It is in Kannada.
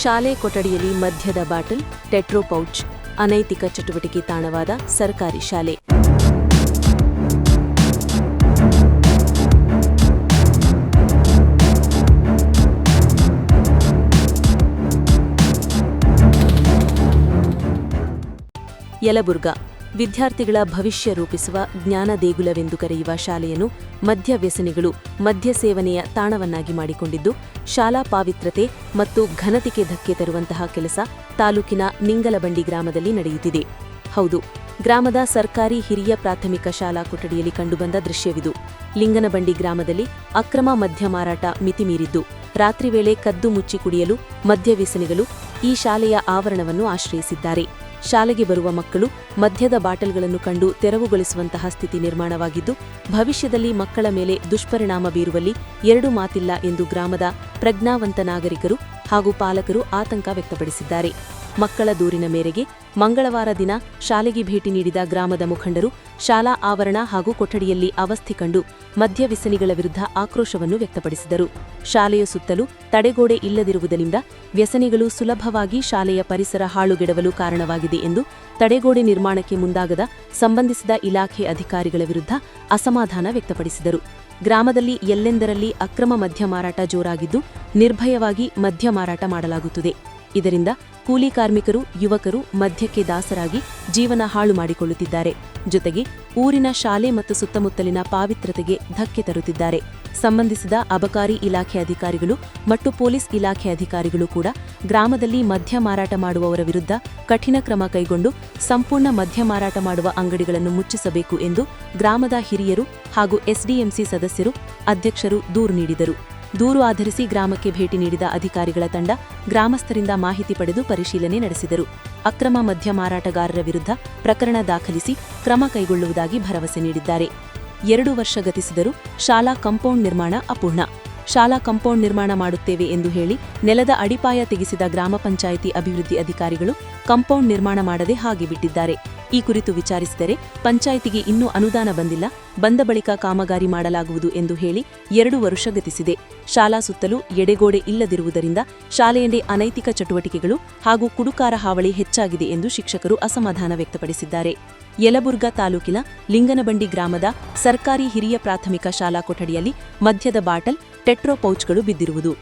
ಶಾಲೆ ಕೊಠಡಿಯಲ್ಲಿ ಮದ್ಯದ ಬಾಟಲ್, ಟೆಟ್ರೋ ಪೌಚ್, ಅನೈತಿಕ ಚಟುವಟಿಕೆ ತಾಣವಾದ ಸರ್ಕಾರಿ ಶಾಲೆ. ಯಲಬುರ್ಗಾ ವಿದ್ಯಾರ್ಥಿಗಳ ಭವಿಷ್ಯ ರೂಪಿಸುವ ಜ್ಞಾನ ದೇಗುಲವೆಂದು ಕರೆಯುವ ಶಾಲೆಯನ್ನು ಮದ್ಯ ವ್ಯಸನಿಗಳು ಮದ್ಯ ಸೇವನೆಯ ತಾಣವನ್ನಾಗಿ ಮಾಡಿಕೊಂಡಿದ್ದು, ಶಾಲಾ ಪಾವಿತ್ರತೆ ಮತ್ತು ಘನತೆಗೆ ಧಕ್ಕೆ ತರುವಂತಹ ಕೆಲಸ ತಾಲೂಕಿನ ನಿಂಗಲಬಂಡಿ ಗ್ರಾಮದಲ್ಲಿ ನಡೆಯುತ್ತಿದೆ. ಹೌದು, ಗ್ರಾಮದ ಸರ್ಕಾರಿ ಹಿರಿಯ ಪ್ರಾಥಮಿಕ ಶಾಲಾ ಕೊಠಡಿಯಲ್ಲಿ ಕಂಡುಬಂದ ದೃಶ್ಯವಿದು. ಲಿಂಗನಬಂಡಿ ಗ್ರಾಮದಲ್ಲಿ ಅಕ್ರಮ ಮದ್ಯ ಮಾರಾಟ ಮಿತಿಮೀರಿದ್ದು, ರಾತ್ರಿ ವೇಳೆ ಕದ್ದು ಮುಚ್ಚಿ ಕುಡಿಯಲು ಮದ್ಯ ವ್ಯಸನಿಗಳು ಈ ಶಾಲೆಯ ಆವರಣವನ್ನು ಆಶ್ರಯಿಸಿದ್ದಾರೆ. ಶಾಲೆಗೆ ಬರುವ ಮಕ್ಕಳು ಮದ್ಯದ ಬಾಟಲ್ಗಳನ್ನು ಕಂಡು ತೆರವುಗೊಳಿಸುವಂತಹ ಸ್ಥಿತಿ ನಿರ್ಮಾಣವಾಗಿದ್ದು, ಭವಿಷ್ಯದಲ್ಲಿ ಮಕ್ಕಳ ಮೇಲೆ ದುಷ್ಪರಿಣಾಮ ಬೀರುವಲ್ಲಿ ಎರಡು ಮಾತಿಲ್ಲ ಎಂದು ಗ್ರಾಮದ ಪ್ರಜ್ಞಾವಂತ ನಾಗರಿಕರು ಹಾಗೂ ಪಾಲಕರು ಆತಂಕ ವ್ಯಕ್ತಪಡಿಸಿದ್ದಾರೆ. ಮಕ್ಕಳ ದೂರಿನ ಮೇರೆಗೆ ಮಂಗಳವಾರ ದಿನ ಶಾಲೆಗೆ ಭೇಟಿ ನೀಡಿದ ಗ್ರಾಮದ ಮುಖಂಡರು ಶಾಲಾ ಆವರಣ ಹಾಗೂ ಕೊಠಡಿಯಲ್ಲಿ ಅವಸ್ಥೆ ಕಂಡು ಮದ್ಯ ವ್ಯಸನಿಗಳ ವಿರುದ್ಧ ಆಕ್ರೋಶವನ್ನು ವ್ಯಕ್ತಪಡಿಸಿದರು. ಶಾಲೆಯ ಸುತ್ತಲೂ ತಡೆಗೋಡೆ ಇಲ್ಲದಿರುವುದರಿಂದ ವ್ಯಸನಿಗಳು ಸುಲಭವಾಗಿ ಶಾಲೆಯ ಪರಿಸರ ಹಾಳುಗೆಡವಲು ಕಾರಣವಾಗಿದೆ ಎಂದು ತಡೆಗೋಡೆ ನಿರ್ಮಾಣಕ್ಕೆ ಮುಂದಾಗದ ಸಂಬಂಧಿಸಿದ ಇಲಾಖೆ ಅಧಿಕಾರಿಗಳ ವಿರುದ್ಧ ಅಸಮಾಧಾನ ವ್ಯಕ್ತಪಡಿಸಿದರು. ಗ್ರಾಮದಲ್ಲಿ ಎಲ್ಲೆಂದರಲ್ಲಿ ಅಕ್ರಮ ಮದ್ಯ ಮಾರಾಟ ಜೋರಾಗಿದ್ದು, ನಿರ್ಭಯವಾಗಿ ಮದ್ಯ ಮಾರಾಟ ಮಾಡಲಾಗುತ್ತದೆ. ಇದರಿಂದ ಕೂಲಿ ಕಾರ್ಮಿಕರು, ಯುವಕರು ಮದ್ಯಕ್ಕೆ ದಾಸರಾಗಿ ಜೀವನ ಹಾಳು ಮಾಡಿಕೊಳ್ಳುತ್ತಿದ್ದಾರೆ. ಜೊತೆಗೆ ಊರಿನ ಶಾಲೆ ಮತ್ತು ಸುತ್ತಮುತ್ತಲಿನ ಪಾವಿತ್ರತೆಗೆ ಧಕ್ಕೆ ತರುತ್ತಿದ್ದಾರೆ. ಸಂಬಂಧಿಸಿದ ಅಬಕಾರಿ ಇಲಾಖೆ ಅಧಿಕಾರಿಗಳು ಮತ್ತು ಪೊಲೀಸ್ ಇಲಾಖೆ ಅಧಿಕಾರಿಗಳು ಕೂಡ ಗ್ರಾಮದಲ್ಲಿ ಮದ್ಯ ಮಾರಾಟ ಮಾಡುವವರ ವಿರುದ್ಧ ಕಠಿಣ ಕ್ರಮ ಕೈಗೊಂಡು ಸಂಪೂರ್ಣ ಮದ್ಯ ಮಾರಾಟ ಮಾಡುವ ಅಂಗಡಿಗಳನ್ನು ಮುಚ್ಚಿಸಬೇಕು ಎಂದು ಗ್ರಾಮದ ಹಿರಿಯರು ಹಾಗೂ ಎಸ್ಡಿಎಂಸಿ ಸದಸ್ಯರು, ಅಧ್ಯಕ್ಷರು ದೂರು ನೀಡಿದರು. ದೂರು ಆಧರಿಸಿ ಗ್ರಾಮಕ್ಕೆ ಭೇಟಿ ನೀಡಿದ ಅಧಿಕಾರಿಗಳ ತಂಡ ಗ್ರಾಮಸ್ಥರಿಂದ ಮಾಹಿತಿ ಪಡೆದು ಪರಿಶೀಲನೆ ನಡೆಸಿದರು. ಅಕ್ರಮ ಮದ್ಯ ಮಾರಾಟಗಾರರ ವಿರುದ್ಧ ಪ್ರಕರಣ ದಾಖಲಿಸಿ ಕ್ರಮ ಕೈಗೊಳ್ಳುವುದಾಗಿ ಭರವಸೆ ನೀಡಿದ್ದಾರೆ. 2 ವರ್ಷ ಗತಿಸಿದರೂ ಶಾಲಾ ಕಾಂಪೌಂಡ್ ನಿರ್ಮಾಣ ಅಪೂರ್ಣ. ಶಾಲಾ ಕಾಂಪೌಂಡ್ ನಿರ್ಮಾಣ ಮಾಡುತ್ತೇವೆ ಎಂದು ಹೇಳಿ ನೆಲದ ಅಡಿಪಾಯ ತೆಗೆಸಿದ ಗ್ರಾಮ ಪಂಚಾಯಿತಿ ಅಭಿವೃದ್ಧಿ ಅಧಿಕಾರಿಗಳು ಕಾಂಪೌಂಡ್ ನಿರ್ಮಾಣ ಮಾಡದೆ ಹಾಗೆ ಬಿಟ್ಟಿದ್ದಾರೆ. ಈ ಕುರಿತು ವಿಚಾರಿಸಿದರೆ ಪಂಚಾಯಿತಿಗೆ ಇನ್ನೂ ಅನುದಾನ ಬಂದಿಲ್ಲ, ಬಂದ ಬಳಿಕ ಕಾಮಗಾರಿ ಮಾಡಲಾಗುವುದು ಎಂದು ಹೇಳಿ 2 ವರ್ಷ ಗತಿಸಿದೆ. ಶಾಲಾ ಸುತ್ತಲೂ ಎಡೆಗೋಡೆ ಇಲ್ಲದಿರುವುದರಿಂದ ಶಾಲೆಯಲ್ಲಿ ಅನೈತಿಕ ಚಟುವಟಿಕೆಗಳು ಹಾಗೂ ಕುಡುಕಾರ ಹಾವಳಿ ಹೆಚ್ಚಾಗಿದೆ ಎಂದು ಶಿಕ್ಷಕರು ಅಸಮಾಧಾನ ವ್ಯಕ್ತಪಡಿಸಿದ್ದಾರೆ. ಯಲಬುರ್ಗಾ ತಾಲೂಕಿನ ಲಿಂಗನಬಂಡಿ ಗ್ರಾಮದ ಸರ್ಕಾರಿ ಹಿರಿಯ ಪ್ರಾಥಮಿಕ ಶಾಲಾ ಕೊಠಡಿಯಲ್ಲಿ ಮದ್ಯದ ಬಾಟಲ್, ಟೆಟ್ರೋ ಪೌಚ್ಗಳು ಬಿದ್ದಿರುವುದು